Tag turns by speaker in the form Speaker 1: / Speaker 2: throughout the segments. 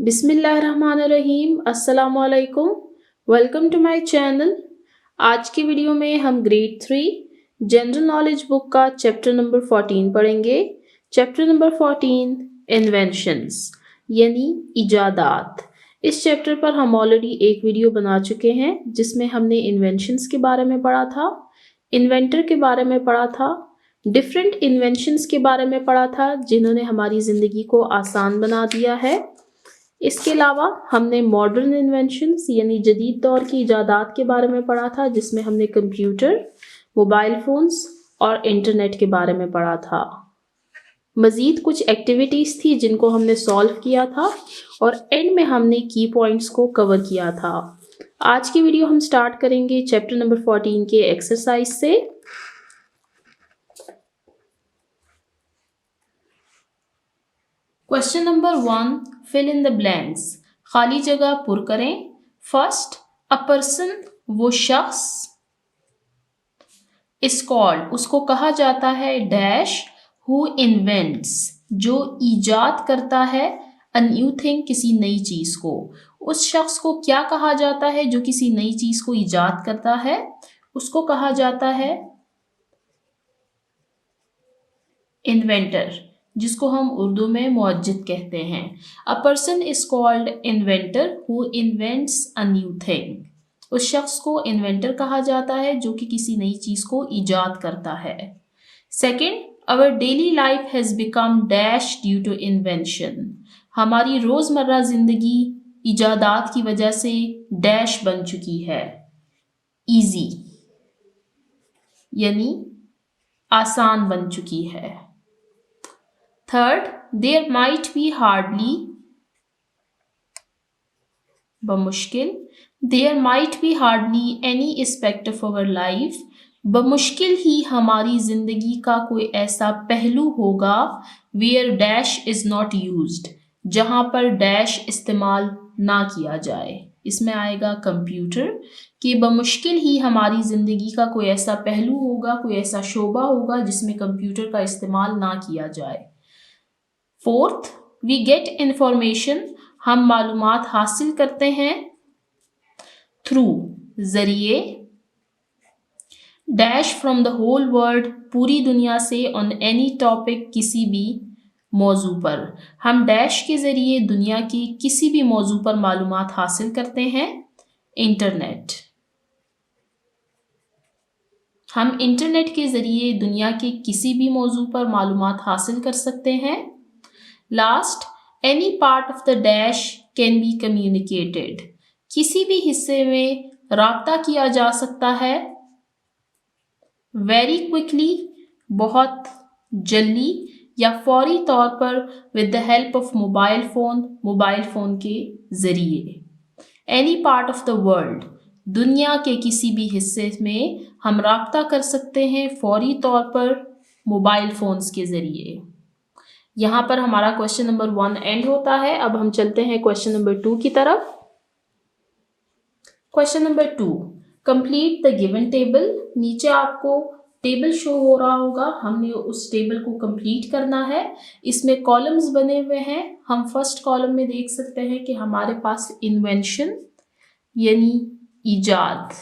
Speaker 1: बिस्मिल्लाहिर्रहमानिर्रहीम। अस्सलामुअलैकुम। Welcome to my channel. आज की वीडियो में हम ग्रेड 3 जनरल नॉलेज बुक का चैप्टर नंबर 14 पढ़ेंगे। चैप्टर नंबर 14 इन्वेंशंस यानी इजादात। इस चैप्टर पर हम ऑलरेडी एक वीडियो बना चुके हैं जिसमें हमने इन्वेंशंस के बारे में पढ़ा था, इन्वेंटर के बारे में पढ़ा था, डिफरेंट इन्वेंशंस के बारे में पढ़ा था जिन्होंने हमारी ज़िंदगी को आसान बना दिया है। इसके अलावा हमने मॉडर्न इन्वेंशंस यानी जदीद दौर की इजादात के बारे में पढ़ा था जिसमें हमने कंप्यूटर, मोबाइल फ़ोन्स और इंटरनेट के बारे में पढ़ा था। मज़ीद कुछ एक्टिविटीज़ थी जिनको हमने सॉल्व किया था और एंड में हमने की पॉइंट्स को कवर किया था। आज की वीडियो हम स्टार्ट करेंगे चैप्टर नंबर 14 के एक्सरसाइज से। Question number 1, fill in the blanks, खाली जगह पुर करें। फर्स्ट, अ पर्सन, वो शख्स, इज कॉल्ड, उसको कहा जाता है, डैश, हु इन्वेंट्स, जो ईजाद करता है, अ न्यू थिंग, किसी नई चीज को। उस शख्स को क्या कहा जाता है जो किसी नई चीज को ईजाद करता है? उसको कहा जाता है इन्वेंटर, जिसको हम उर्दू में मुअज्जिद कहते हैं। A person is called inventor who invents a new thing. उस शख्स को इन्वेंटर कहा जाता है जो कि किसी नई चीज को ईजाद करता है। Second, our daily life has become dash due to invention, हमारी रोजमर्रा जिंदगी ईजादात की वजह से डैश बन चुकी है, इजी यानी आसान बन चुकी है। Third, there might be hardly, बमुश्किल, there might be hardly any aspect of our life, बमुश्किल ही हमारी जिंदगी का कोई ऐसा पहलू होगा, where dash is not used, जहां पर डैश इस्तेमाल ना किया जाए। इसमें आएगा कंप्यूटर, कि बमुश्किल ही हमारी जिंदगी का कोई ऐसा पहलू होगा, कोई ऐसा शोबा होगा जिसमें कंप्यूटर का इस्तेमाल ना किया जाए। फोर्थ, वी गेट इंफॉर्मेशन, हम मालूमात हासिल करते हैं, थ्रू, जरिए, dash from the whole world, पूरी दुनिया से, ऑन एनी टॉपिक, किसी भी मौजू पर। हम डैश के जरिए दुनिया की किसी भी मौजू पर मालूमात हासिल करते हैं, इंटरनेट। हम इंटरनेट के जरिए दुनिया के किसी भी मौजू पर मालूमात हासिल कर सकते हैं। Last, any part of the dash can be communicated, किसी भी हिस्से में राब्ता किया जा सकता है, वेरी क्विकली, बहुत जल्दी या फौरी तौर पर, with the help of mobile phone, mobile phone के ज़रिए। Any part of the world, दुनिया के किसी भी हिस्से में हम राब्ता कर सकते हैं फौरी तौर पर मोबाइल फ़ोन्स के ज़रिए। यहाँ पर हमारा क्वेश्चन नंबर 1 एंड होता है। अब हम चलते हैं क्वेश्चन नंबर 2 की तरफ। Question number 2, complete the given table. नीचे आपको टेबल शो हो रहा होगा, हमने उस टेबल को कंप्लीट करना है। इसमें कॉलम्स बने हुए हैं। हम फर्स्ट कॉलम में देख सकते हैं कि हमारे पास इन्वेंशन यानी ईजाद,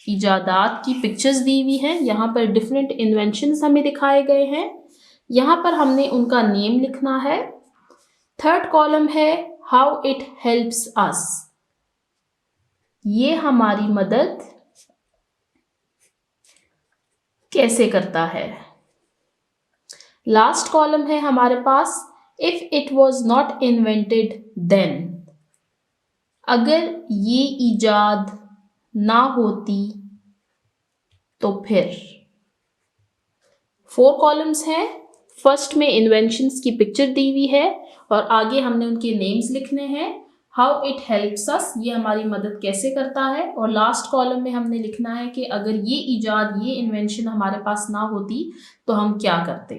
Speaker 1: इजादात की पिक्चर्स दी हुई हैं। यहाँ पर डिफरेंट इन्वेंशंस हमें दिखाए गए हैं। यहाँ पर हमने उनका नेम लिखना है। थर्ड कॉलम है हाउ इट हेल्प्स अस, ये हमारी मदद कैसे करता है। लास्ट कॉलम है हमारे पास if it was not invented then, अगर ये ईजाद ना होती तो फिर। 4 कॉलम्स हैं। फर्स्ट में इन्वेंशंस की पिक्चर दी हुई है और आगे हमने उनके नेम्स लिखने हैं। हाउ इट हेल्प्स अस, ये हमारी मदद कैसे करता है। और लास्ट कॉलम में हमने लिखना है कि अगर ये ईजाद, ये इन्वेंशन हमारे पास ना होती तो हम क्या करते।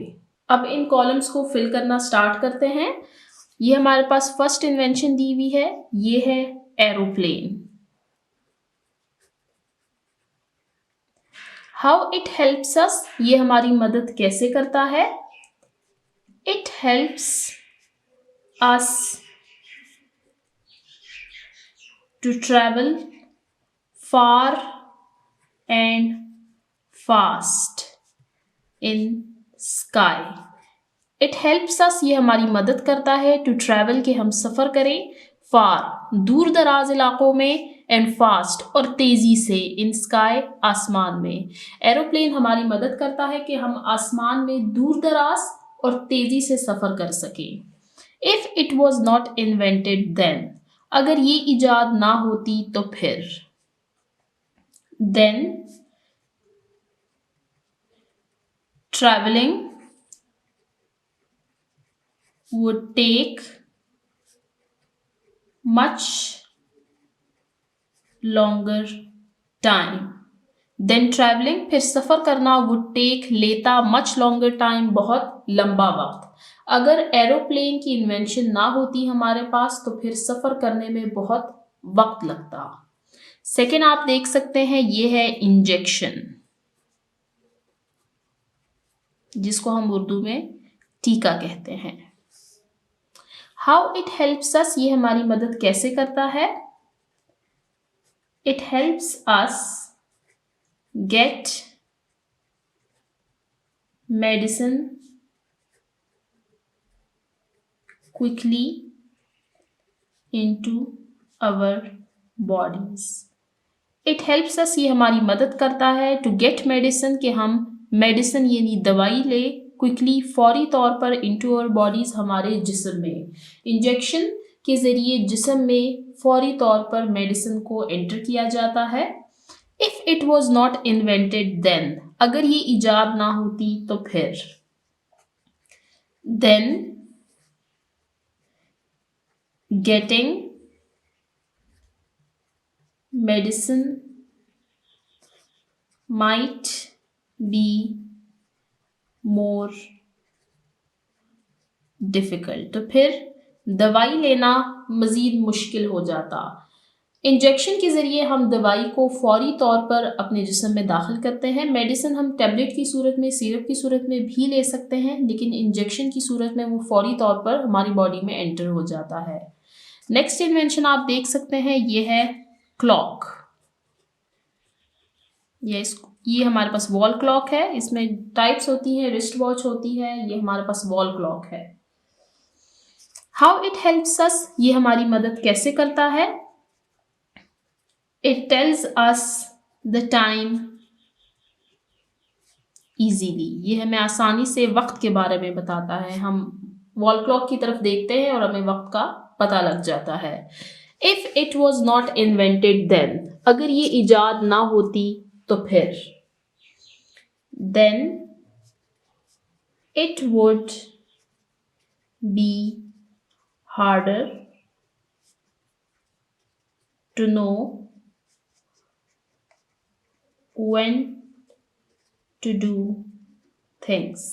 Speaker 1: अब इन कॉलम्स को फिल करना स्टार्ट करते हैं। ये हमारे पास फर्स्ट इन्वेंशन दी हुई है, ये है aeroplane. How it helps us, ये हमारी मदद कैसे करता है। It helps us to travel far and fast in sky. It helps us, ये हमारी मदद करता है, to travel कि हम सफ़र करें, far दूर दराज इलाकों में, and fast और तेज़ी से, in sky आसमान में. एरोप्लेन हमारी मदद करता है कि हम आसमान में दूर दराज और तेज़ी से सफ़र कर सकें. If it was not invented then, अगर ये इजाद ना होती तो फिर. Then traveling would take much longer time. Then traveling फिर सफ़र करना, would take लेता, much longer time बहुत लंबा वक्त. अगर एरोप्लेन की इन्वेंशन ना होती हमारे पास तो फिर सफ़र करने में बहुत वक्त लगता. सेकेंड आप देख सकते हैं, ये है इंजेक्शन, जिसको हम उर्दू में टीका कहते हैं. हाउ इट हेल्प्स अस, ये हमारी मदद कैसे करता है. It helps us get medicine quickly into our bodies. It helps us, ये हमारी मदद करता है, टू गेट मेडिसिन कि हम मेडिसिन यानी दवाई ले, क्विकली फौरी तौर पर, इनटू आवर बॉडीज हमारे जिस्म में. इंजेक्शन के ज़रिए जिस्म में फौरी तौर पर मेडिसिन को एंटर किया जाता है. If it was not invented then, अगर ये ईजाद ना होती तो फिर. Then getting medicine might be more difficult, तो फिर दवाई लेना मज़ीद मुश्किल हो जाता. इंजेक्शन के ज़रिए हम दवाई को फौरी तौर पर अपने जिस्म में दाखिल करते हैं. मेडिसिन हम टैबलेट की सूरत में, सिरप की सूरत में भी ले सकते हैं, लेकिन इंजेक्शन की सूरत में वो फौरी तौर पर हमारी बॉडी में एंटर हो जाता है. नेक्स्ट इन्वेंशन आप देख सकते हैं, ये है क्लॉक. ये हमारे पास वॉल क्लॉक है. इसमें टाइप्स होती हैं, रिस्ट वॉच होती है, ये हमारे पास वॉल क्लॉक है. हाउ इट हेल्प्स अस, ये हमारी मदद कैसे करता है. It tells us the time easily, ये हमें आसानी से वक्त के बारे में बताता है. हम वॉल क्लॉक की तरफ देखते हैं और हमें वक्त का पता लग जाता है. If it was not invented then, अगर ये इजाद ना होती तो फिर. Then it would be harder to know when to do things.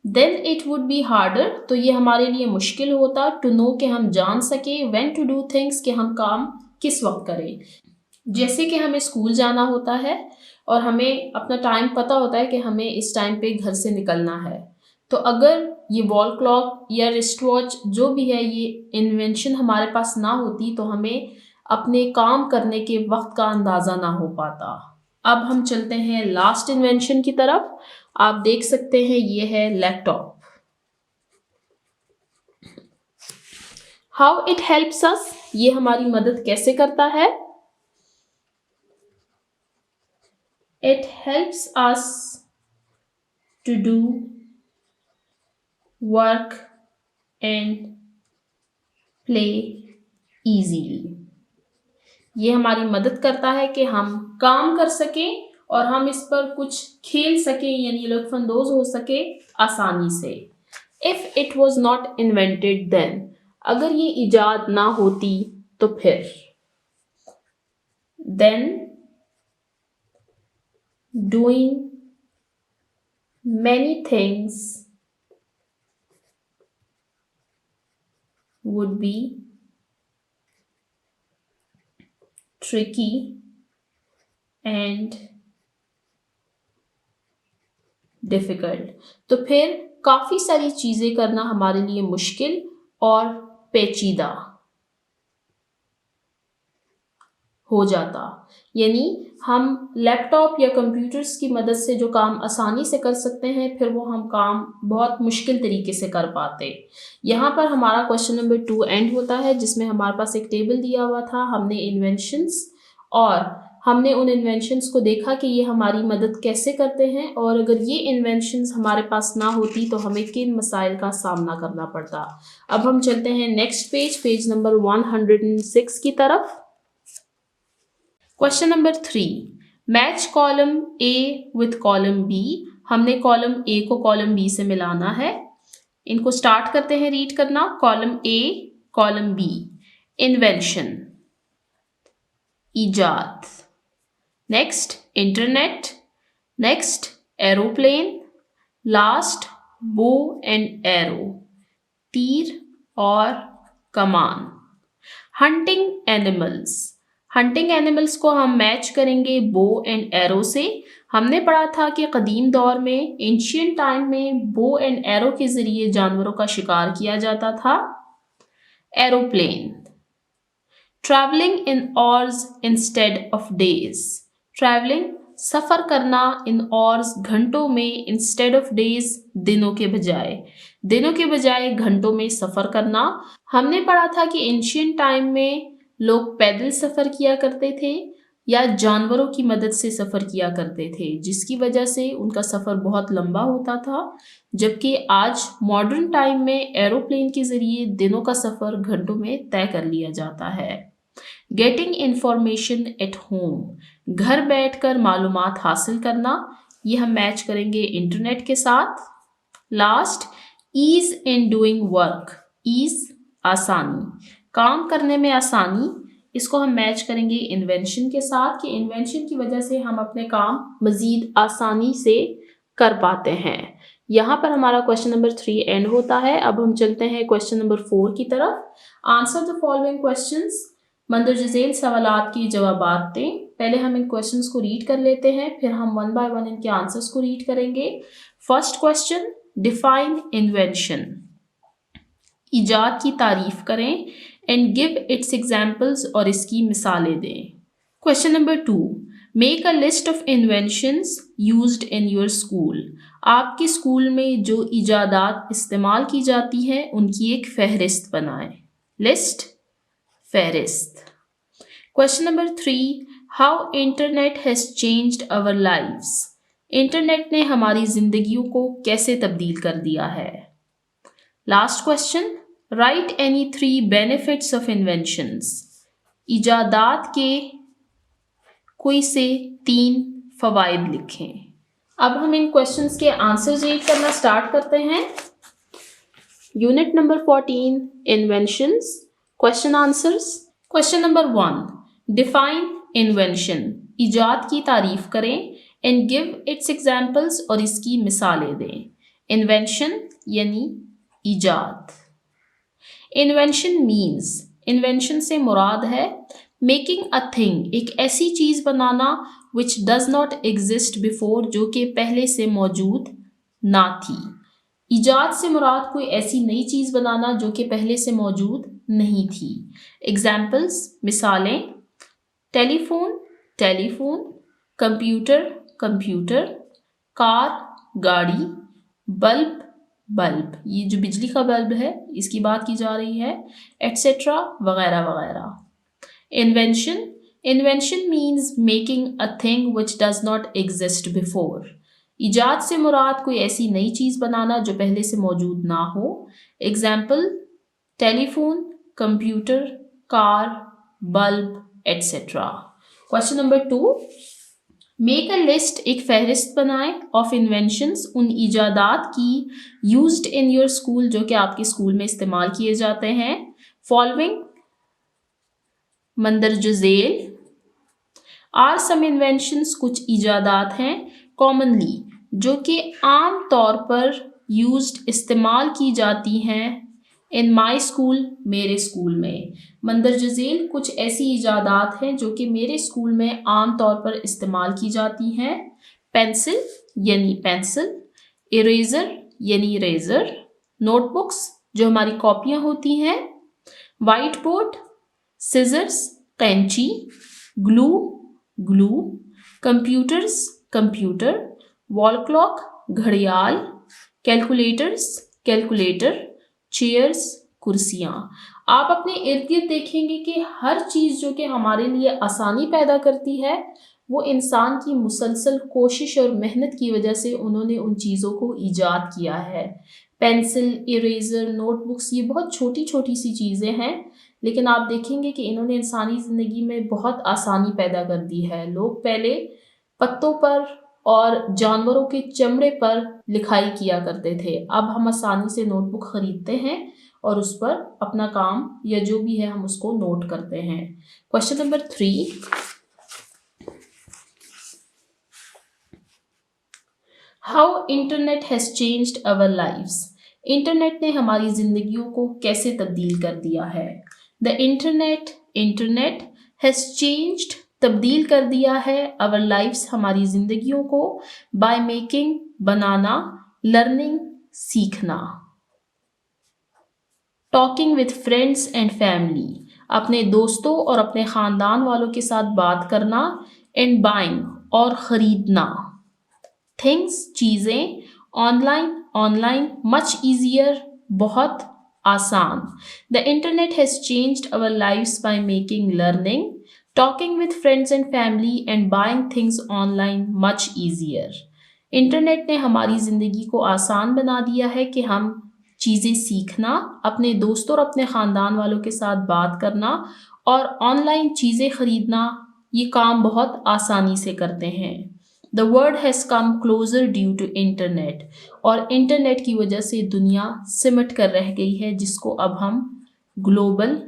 Speaker 1: Then it would be harder, तो ये हमारे लिए मुश्किल होता, to know कि हम जान सके, when to do things कि हम काम किस वक्त करें. जैसे कि हमें स्कूल जाना होता है और हमें अपना टाइम पता होता है कि हमें इस टाइम पे घर से निकलना है, तो अगर ये वॉल क्लॉक या रिस्ट वॉच जो भी है, ये इन्वेंशन हमारे पास ना होती तो हमें अपने काम करने के वक्त का अंदाज़ा ना हो पाता. अब हम चलते हैं लास्ट इन्वेंशन की तरफ. आप देख सकते हैं, ये है laptop. How it helps us, ये हमारी मदद कैसे करता है. It helps us to do work and play easily. ये हमारी मदद करता है कि हम काम कर सकें और हम इस पर कुछ खेल सकें, यानी लुत्फ़अंदोज़ हो सके आसानी से. If it was not invented then, अगर ये इजाद ना होती तो फिर. Then doing many things would be tricky and difficult, तो फिर काफ़ी सारी चीज़ें करना हमारे लिए मुश्किल और पेचीदा हो जाता। यानी हम लैपटॉप या कंप्यूटर्स की मदद से जो काम आसानी से कर सकते हैं, फिर वो हम काम बहुत मुश्किल तरीके से कर पाते। यहाँ पर हमारा क्वेश्चन नंबर 2 एंड होता है, जिसमें हमारे पास एक टेबल दिया हुआ था। हमने इन्वेंशंस और हमने उन इन्वेंशंस को देखा कि ये हमारी मदद कैसे करते हैं, और अगर ये इन्वेंशंस हमारे पास ना होती तो हमें किन मसाइल का सामना करना पड़ता। अब हम चलते हैं नेक्स्ट पेज नंबर 106 की तरफ। Question number 3, match column A with column B. हमने कॉलम ए को कॉलम बी से मिलाना है। इनको स्टार्ट करते हैं रीड करना। Column A, column B, invention, इजाद, next internet, next aeroplane, last bow and arrow, तीर और कमान। हंटिंग एनिमल्स, हंटिंग एनिमल्स को हम मैच करेंगे बो एंड एरो से। हमने पढ़ा था कि कदीम दौर में, एंशियंट टाइम में, बो एंड एरो के जरिए जानवरों का शिकार किया जाता था। Aeroplane, travelling in hours instead of days. Travelling सफ़र करना इन ऑर्स घंटों में, इंस्टेड ऑफ डेज दिनों के बजाय, दिनों के बजाय घंटों में सफ़र करना। हमने पढ़ा था कि एंशियंट टाइम में लोग पैदल सफ़र किया करते थे या जानवरों की मदद से सफ़र किया करते थे, जिसकी वजह से उनका सफ़र बहुत लंबा होता था। जबकि आज मॉडर्न टाइम में एरोप्लेन के ज़रिए दिनों का सफ़र घंटों में तय कर लिया जाता है। गेटिंग इंफॉर्मेशन एट होम, घर बैठकर मालूमात हासिल करना, ये हम मैच करेंगे इंटरनेट के साथ। Last, ease in doing work, ease आसानी, काम करने में आसानी, इसको हम मैच करेंगे इन्वेंशन के साथ कि इन्वेंशन की वजह से हम अपने काम मज़ीद आसानी से कर पाते हैं। यहाँ पर हमारा क्वेश्चन नंबर 3 एंड होता है। अब हम चलते हैं क्वेश्चन नंबर 4 की तरफ। आंसर द फॉलोइंग क्वेश्चंस, मंदरज झेल सवालात की जवाबात दें। पहले हम इन क्वेश्चंस को रीड कर लेते हैं, फिर हम 1 बाय 1 इनके आंसर्स को रीड करेंगे। फर्स्ट क्वेश्चन, डिफाइन इन्वेंशन, इजाद की तारीफ करें। एंड गिव इट्स एग्जाम्पल्स, और इसकी मिसालें दें। Question number 2, make a list of inventions used in your school. आपके स्कूल में जो इजादात इस्तेमाल की जाती हैं उनकी एक फहरिस्त बनाएं। लिस्ट, फहरिस्त। Question number 3, how internet has changed our lives. Internet ने हमारी जिंदगियों को कैसे तब्दील कर दिया है। Last question, write any 3 benefits of inventions. इजादात के कोई से 3 फ़वाइद लिखें। अब हम इन क्वेश्चंस के आंसर्स रीड करना स्टार्ट करते हैं। Unit number 14, inventions, question answers. Question number 1, define invention, इजाद की तारीफ करें। एंड गिव इट्स एग्जाम्पल्स, और इसकी मिसालें दें। इन्वेंशन यानी इजाद। इन्वेंशन मीन्स, इन्वेंशन से मुराद है मेकिंग अ थिंग, एक ऐसी चीज़ बनाना which does not exist before, जो कि पहले से मौजूद ना थी। इजाद से मुराद कोई ऐसी नई चीज़ बनाना जो कि पहले से मौजूद नहीं थी। एग्जाम्पल्स, मिसालें, telephone, telephone, computer, computer, car, गाड़ी, बल्ब, बल्ब, ये जो बिजली का बल्ब है इसकी बात की जा रही है, एट्सेट्रा, वगैरह वगैरह। Invention, invention means making a thing which does not exist before. इजाद से मुराद कोई ऐसी नई चीज़ बनाना जो पहले से मौजूद ना हो। Example, telephone, computer, car, bulb, etcetera. Question number 2, make a list, एक फहरिस्त बनाएं, ऑफ इन्वेंशंस, उन इजादात की, यूज्ड इन योर स्कूल, जो कि आपके स्कूल में इस्तेमाल किए जाते हैं। फॉलोइंग मंदरज झेल आर सम इन्वेंशंस, कुछ इजादात हैं, कॉमनली, जो कि आम तौर पर यूज्ड इस्तेमाल की जाती हैं, इन माई स्कूल, मेरे स्कूल में। मंदरज झेल कुछ ऐसी इजादात हैं जो कि मेरे स्कूल में आम तौर पर इस्तेमाल की जाती हैं। पेंसिल यानी पेंसिल, इरेज़र यानी इरेज़र, नोटबुक्स जो हमारी कॉपियाँ होती हैं, व्हाइट बोर्ड, सिजर्स कैंची, glue glue, computers computer, wall clock घड़ियाल, कैलकुलेटर्स कैलकुलेटर, चेयर्स कुर्सियां। आप अपने इर्द गिर्द देखेंगे कि हर चीज़ जो कि हमारे लिए आसानी पैदा करती है वो इंसान की मुसलसल कोशिश और मेहनत की वजह से उन्होंने उन चीज़ों को ईजाद किया है। पेंसिल, इरेज़र, नोटबुक्स, ये बहुत छोटी छोटी सी चीज़ें हैं, लेकिन आप देखेंगे कि इन्होंने इंसानी ज़िंदगी में बहुत आसानी पैदा कर दी है। लोग पहले पत्तों पर और जानवरों के चमड़े पर लिखाई किया करते थे, अब हम आसानी से नोटबुक खरीदते हैं और उस पर अपना काम या जो भी है हम उसको नोट करते हैं। Question number 3, how internet has changed our lives. Internet ने हमारी जिंदगियों को कैसे तब्दील कर दिया है। द इंटरनेट हैज चेंज्ड, तब्दील कर दिया है, अवर लाइव्स, हमारी जिंदगियों को, बाय मेकिंग, बनाना, लर्निंग, सीखना, talking with friends and family, अपने दोस्तों और अपने ख़ानदान वालों के साथ बात करना, एंड बाइंग, और ख़रीदना, थिंग्स, चीज़ें, ऑनलाइन, मच ईजियर, बहुत आसान। The internet has changed our lives by making learning, talking with friends and family and buying things online much easier. Internet ने हमारी ज़िंदगी को आसान बना दिया है कि हम चीज़ें सीखना, अपने दोस्तों और अपने ख़ानदान वालों के साथ बात करना और ऑनलाइन चीज़ें ख़रीदना, ये काम बहुत आसानी से करते हैं। The world has come closer due to internet, और इंटरनेट की वजह से दुनिया सिमट कर रह गई है, जिसको अब हम ग्लोबल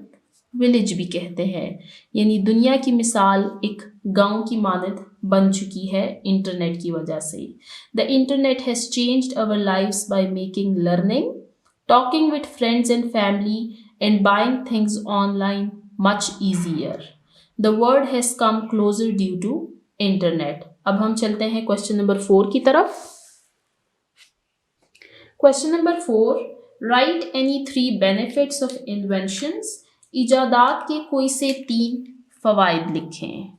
Speaker 1: विलेज भी कहते हैं, यानी दुनिया की मिसाल एक गांव की मानद बन चुकी है इंटरनेट की वजह से। The internet has changed our lives by making learning, talking with friends and family and buying things online much easier. The world has come closer due to internet. अब हम चलते हैं क्वेश्चन नंबर 4 की तरफ। Question number 4, write any 3 benefits of inventions. इजादात के कोई से 3 फवाइद लिखें।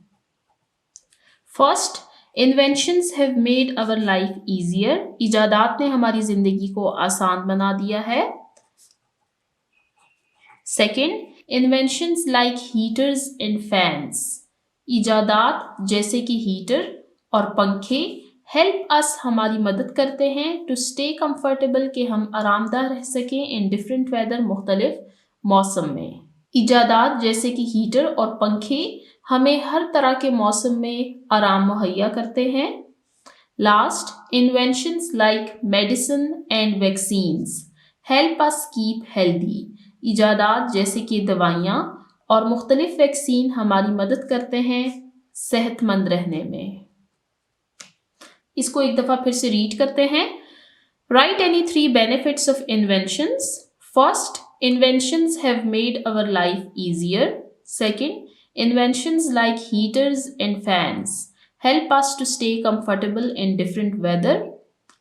Speaker 1: First, inventions have made our life easier. इजादात ने हमारी जिंदगी को आसान बना दिया है। Second, inventions like heaters and fans. इजादात जैसे कि हीटर और पंखे हेल्प अस, हमारी मदद करते हैं, टू स्टे कंफर्टेबल, कि हम आरामदाह रह सकें, इन डिफरेंट वेदर, मुख्तलिफ मौसम में। इजादात जैसे कि हीटर और पंखे हमें हर तरह के मौसम में आराम मुहैया करते हैं। Last, inventions like medicine and vaccines help us keep healthy. इजादात जैसे कि दवाइयाँ और मुख्तलिफ वैक्सीन हमारी मदद करते हैं सेहतमंद रहने में। इसको एक दफ़ा फिर से रीड करते हैं। Right any 3 benefits of inventions. First, inventions have made our life easier. Second, inventions like heaters and fans help us to stay comfortable in different weather.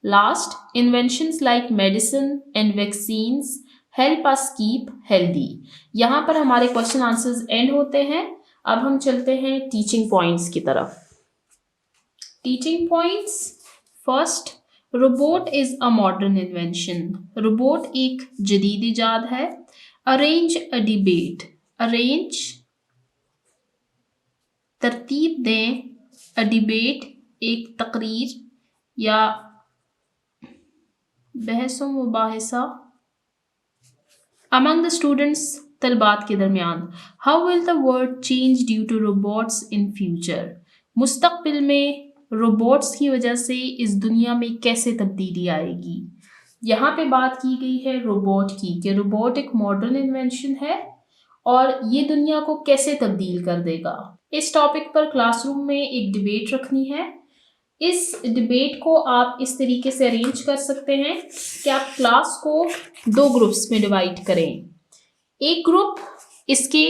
Speaker 1: Last, inventions like medicine and vaccines help us keep healthy. यहाँ पर हमारे question answers and होते हैं। अब हम चलते हैं teaching points की तरफ। Teaching points. First, robot is a modern invention. Robot एक जदीद इजाद है। Arrange a debate. अरेंज, तरतीब दें, अ डिबेट, एक तकरीर या बहस व मुबाहिसा, अमंग द स्टूडेंट्स, तलबात के दरमियान। How will the world change due to robots in future. मुस्तकबिल में रोबोट्स की वजह से इस दुनिया में कैसे तब्दीली आएगी। यहाँ पे बात की गई है रोबोट की, कि रोबोट एक मॉडर्न इन्वेंशन है और ये दुनिया को कैसे तब्दील कर देगा। इस टॉपिक पर क्लासरूम में एक डिबेट रखनी है। इस डिबेट को आप इस तरीके से अरेंज कर सकते हैं कि आप क्लास को 2 ग्रुप्स में डिवाइड करें। एक ग्रुप इसके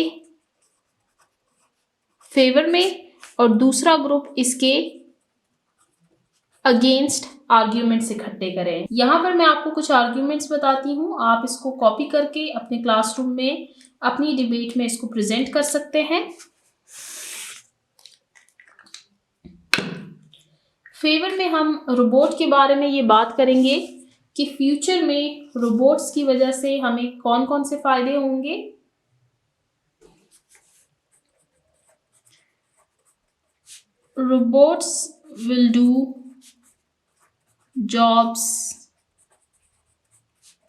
Speaker 1: फेवर में और दूसरा ग्रुप इसके अगेंस्ट आर्ग्यूमेंट्स इकट्ठे करें। यहाँ पर मैं आपको कुछ आर्ग्यूमेंट्स बताती हूँ, आप इसको कॉपी करके अपने क्लासरूम में अपनी डिबेट में इसको प्रेजेंट कर सकते हैं। फेवर में हम रोबोट के बारे में ये बात करेंगे कि फ्यूचर में रोबोट्स की वजह से हमें कौन कौन से फायदे होंगे। Robots will do jobs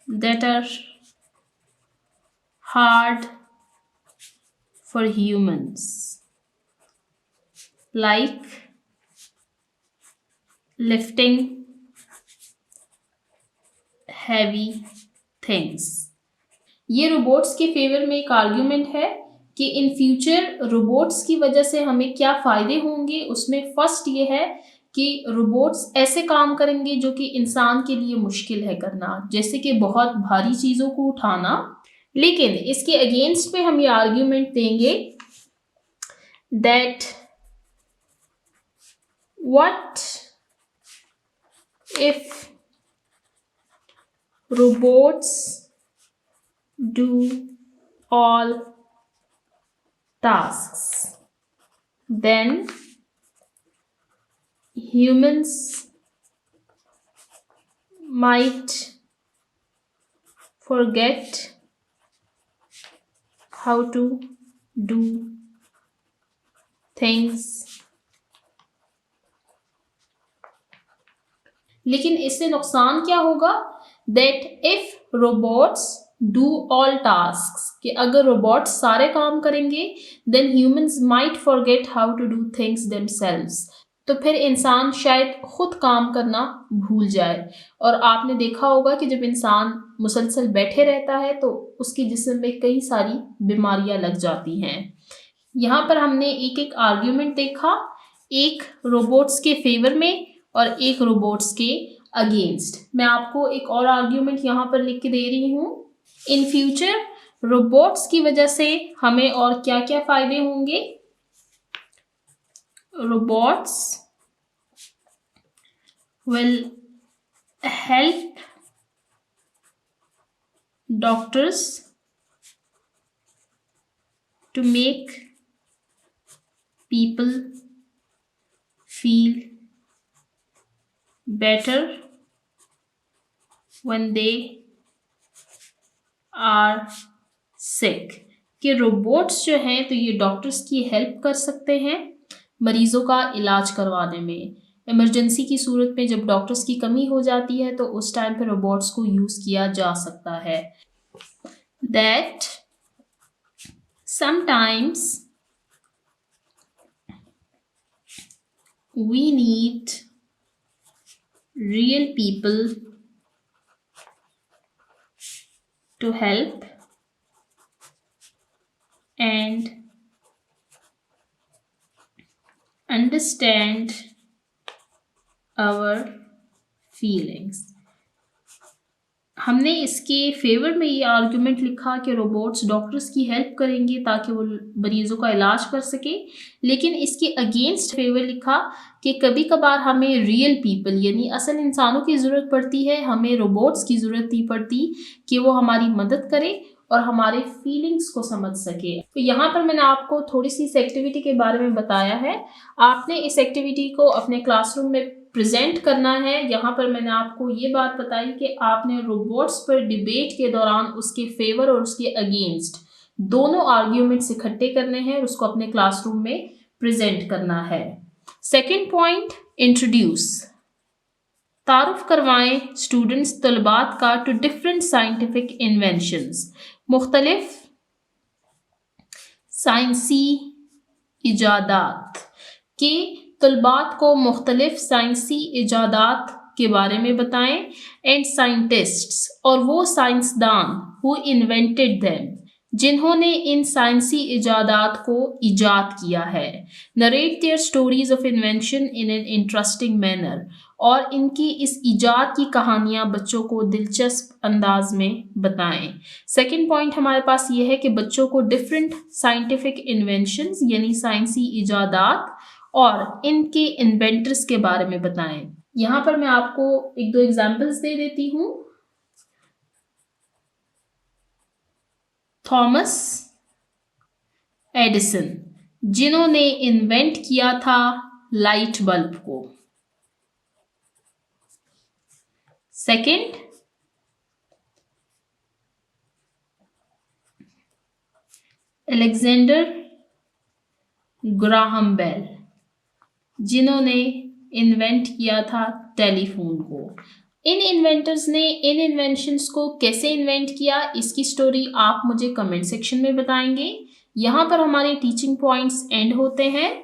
Speaker 1: that are hard for humans, like lifting heavy things। ये रोबोट्स के फेवर में एक आर्ग्यूमेंट है कि इन फ्यूचर रोबोट्स की वजह से हमें क्या फ़ायदे होंगे। उसमें फर्स्ट ये है कि रोबोट्स ऐसे काम करेंगे जो कि इंसान के लिए मुश्किल है करना, जैसे कि बहुत भारी चीज़ों को उठाना। लेकिन इसके अगेंस्ट पे हम ये आर्ग्यूमेंट देंगे that what if robots do all tasks, then humans might forget how to do things। लेकिन इससे नुकसान क्या होगा? That if robots do all tasks, कि अगर रोबोट्स सारे काम करेंगे then humans might forget how to do things themselves, तो फिर इंसान शायद खुद काम करना भूल जाए। और आपने देखा होगा कि जब इंसान मुसलसल बैठे रहता है तो उसके जिस्म में कई सारी बीमारियां लग जाती हैं। यहाँ पर हमने एक एक आर्ग्यूमेंट देखा, एक रोबोट्स के फेवर में और एक रोबोट्स के अगेंस्ट। मैं आपको एक और आर्ग्यूमेंट यहाँ पर लिख के दे रही हूँ। इन फ्यूचर रोबोट्स की वजह से हमें और क्या क्या फायदे होंगे। Robots will help doctors to make people feel better when they are sick, कि रोबोट्स जो हैं तो ये डॉक्टर्स की हेल्प कर सकते हैं मरीज़ों का इलाज करवाने में। इमरजेंसी की सूरत में जब डॉक्टर्स की कमी हो जाती है तो उस टाइम पे रोबोट्स को यूज़ किया जा सकता है। That sometimes we need real people to help and understand our feelings। हमने इसके फेवर में ये आर्ग्यूमेंट लिखा कि रोबोट्स डॉक्टर्स की हेल्प करेंगे ताकि वो मरीज़ों का इलाज कर सके, लेकिन इसके अगेंस्ट फेवर लिखा कि कभी कभार हमें रियल पीपल यानी असल इंसानों की ज़रूरत पड़ती है, हमें रोबोट्स की ज़रूरत नहीं पड़ती कि वो हमारी मदद करे और हमारे फीलिंग्स को समझ सके। तो यहाँ पर मैंने आपको थोड़ी सी इस एक्टिविटी के बारे में बताया है। आपने इस एक्टिविटी को अपने क्लासरूम में प्रेजेंट करना है। यहाँ पर मैंने आपको ये बात बताई कि आपने रोबोट्स पर डिबेट के दौरान उसके फेवर और उसके अगेंस्ट दोनों आर्ग्यूमेंट्स इकट्ठे करने हैं और उसको अपने क्लासरूम में प्रेजेंट करना है। सेकेंड पॉइंट, इंट्रोड्यूस, तारुफ करवाएं स्टूडेंट्स तलबात का टू डिफरेंट साइंटिफिक इन्वेंशंस, मुख्तलिफ साइंसी इजादात के तलबात को मुख्तलिफ साइंसी इजादात के बारे में बताएं। एंड साइंटिस्ट्स, और वो साइंसदान हु इन्वेंटेड देम, जिन्होंने इन साइंसी इजादात को ईजाद किया है। Narrate their stories of invention in an interesting manner, और इनकी इस ईजाद की कहानियाँ बच्चों को दिलचस्प अंदाज में बताएं। सेकेंड पॉइंट हमारे पास ये है कि बच्चों को डिफरेंट साइंटिफिक इन्वेंशंस यानी साइंसी इजादात और इनके इन्वेंटर्स के बारे में बताएं। यहाँ पर मैं आपको एक दो एग्जाम्पल्स दे देती हूँ। थॉमस एडिसन, जिन्होंने इन्वेंट किया था लाइट बल्ब को। सेकंड, अलेक्जेंडर ग्राहम बेल, जिन्होंने इन्वेंट किया था टेलीफोन को। इन इन्वेंटर्स ने इन इन्वेंशंस को कैसे इन्वेंट किया, इसकी स्टोरी आप मुझे कमेंट सेक्शन में बताएंगे। यहाँ पर हमारे टीचिंग पॉइंट्स एंड होते हैं।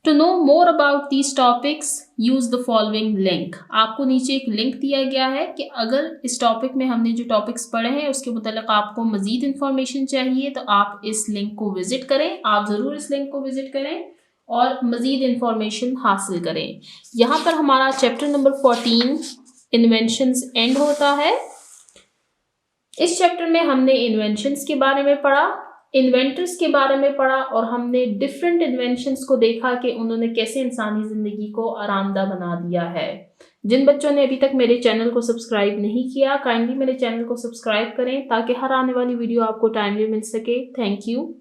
Speaker 1: To know more about these topics use the following link. आपको नीचे एक लिंक दिया गया है कि अगर इस टॉपिक में हमने जो टॉपिक्स पढ़े हैं उसके मुताल्लिक आपको मजीद इंफॉर्मेशन चाहिए तो आप इस लिंक को विजिट करें। आप ज़रूर इस लिंक को विजिट करें और मजीद इंफॉर्मेशन हासिल करें। यहाँ पर हमारा चैप्टर नंबर 14 इन्वेंशंस एंड होता है। इस चैप्टर में हमने इन्वेंशंस के बारे में पढ़ा, इन्वेंटर्स के बारे में पढ़ा और हमने डिफरेंट इन्वेंशंस को देखा कि उन्होंने कैसे इंसानी ज़िंदगी को आरामदा बना दिया है। जिन बच्चों ने अभी तक मेरे चैनल को सब्सक्राइब नहीं किया, काइंडली मेरे चैनल को सब्सक्राइब करें ताकि हर आने वाली वीडियो आपको टाइमली मिल सके। Thank you.